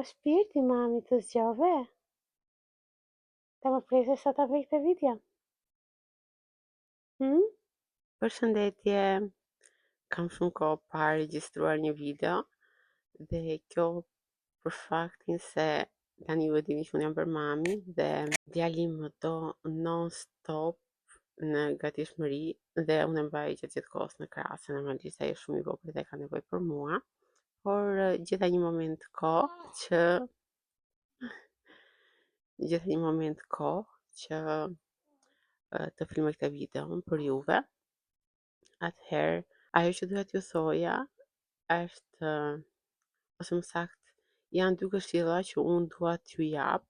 shpirti mami të zgjove? Ta më presë sa ta vej këtë video? Përshëndetje, kam shumë kohë pa regjistruar një video dhe kjo për faktin se tani ju e dini që unë jam për mami dhe djali më do non stop në gatishmëri dhe unë e mbaj gjithë kohës në krahas, normalisht ai është shumë i vogël dhe ka nevojë për mua, por gjitha një moment kohë që të filmoj këtë video për juve. Atëherë, ajo që duhet ju thoja është, ose më saktë, janë dy këshilla që unë dua t'ju jap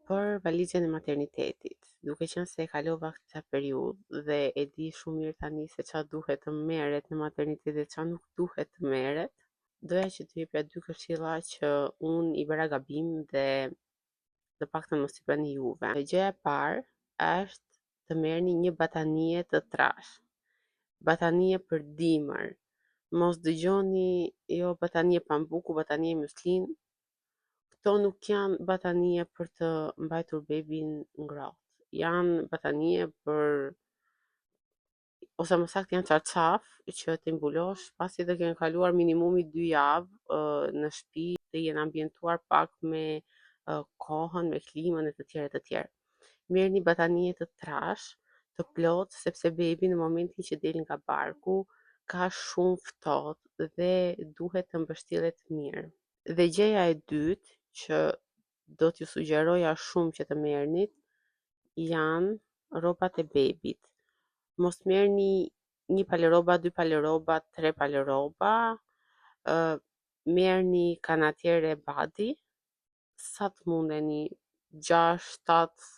për valizën e maternitetit. Duke qenë se e kalova këtë periudhë dhe e di shumë mirë tani se çfarë duhet të merret në maternitet dhe çfarë nuk duhet të merret, doja që t'ju jepja dy këshilla që unë i bëra gabim dhe të paktën mos i bëni juve. Gjëja e parë është të merrni një batanie të trash. Batanie për dimër. Mos dëgjoni jo batanie pambuku, batanie muslin. Këto nuk janë batanie për të mbajtur bebin ngrohtë. Janë batanie për, ose më saktë janë çarçaf që të mbulosh pasi të kenë kaluar minimumi 2 javë në shtëpi, të jenë ambientuar pak me kohën, me klimën e të tjerë. Merrni batanie të trash, të plot, sepse bebi në momentin që del nga barku ka shumë ftohtë dhe duhet të mbështillet mirë. Dhe gjëja e dytë që do t'ju sugjeroja shumë që të merrnit janë rrobat e bebit. Mos merrni një palëroba, dy palëroba, tre palëroba, merrni kanatiere badi, sa të mundeni, 6, 7,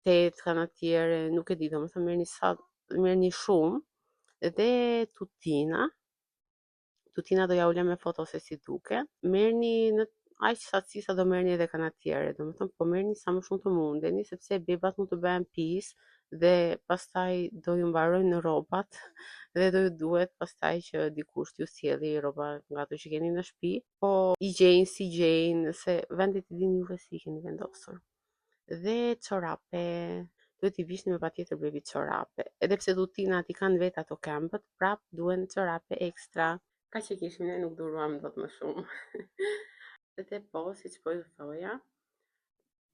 8 kanatiere, nuk e di, domethënë merrni shumë dhe tutina. Tutina do ja ulem me foto se si duket. Merrni në aq satësi sa do merrni edhe kanatiere, domethënë po merrni sa më shumë të mundeni sepse bebat mund të bëhen pis dhe pastaj do ju mbarojnë rrobat dhe do ju duhet pastaj që dikush t'ju sjelli rroba nga ato që keni në shtëpi, po i gjejnë si gjejnë, se vendet i dini juve si i keni vendosur. Dhe çorape, duhet i vishni me patjetër bebi çorape. Edhe pse tutinat i kanë vetë ato këmbët, prap duhen çorape ekstra. Kaq që kishim ne, nuk duruam dot më shumë. Edhe po, siç po ju thoja,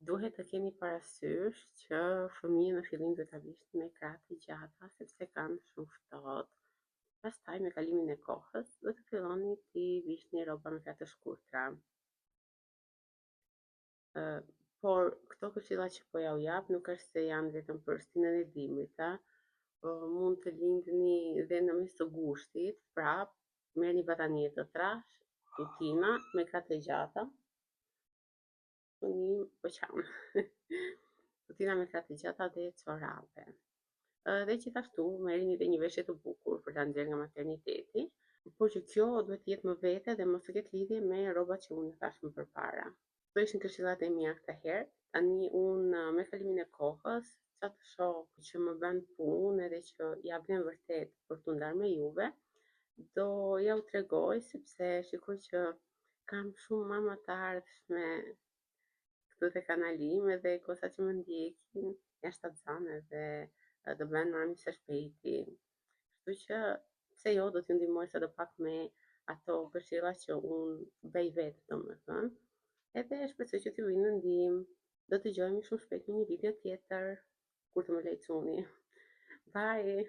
duhet të keni parasysh që fëmijën në fillim duhet ta vishni me krah të gjata sepse kanë shumë ftohtë. Pastaj me kalimin e kohës do të filloni t'i vishni rroba me krah të shkurtra. Por këto këshilla që po ja u jap nuk është se janë vetëm për stinën e dimrit, mund të lindni dhe në mes të gushtit, prap merrni batanie të trash, tutina me krah të gjata. Tutina me krah të gjata dhe çorape. Dhe gjithashtu merrni edhe një veshje të bukur për ta nxjerrë nga materniteti, por që kjo duhet të jetë më vete dhe mos të ketë lidhje me rrobat që unë thash më përpara. Këto ishin këshillat e mia këtë herë. Tani unë me kalimin e kohës, çfarë të shoh që më bën punë edhe që ja vlen vërtet për t'u ndarë me juve, do ja u tregoj sepse shikoj që kam shumë mama të ardhshme këtu te kanali im edhe goca që më ndjekin janë shtatzane dhe do bëhen mami së shpejti. Kështu që pse jo, do t'ju ndihmoj sadopak me ato këshilla që unë bëj vetë, domethënë. Edhe shpresoj që t'ju vinë në ndihmë. Do të dëgjohemi shumë shpejt në një video tjetër, kur të më lejcuni. Bye!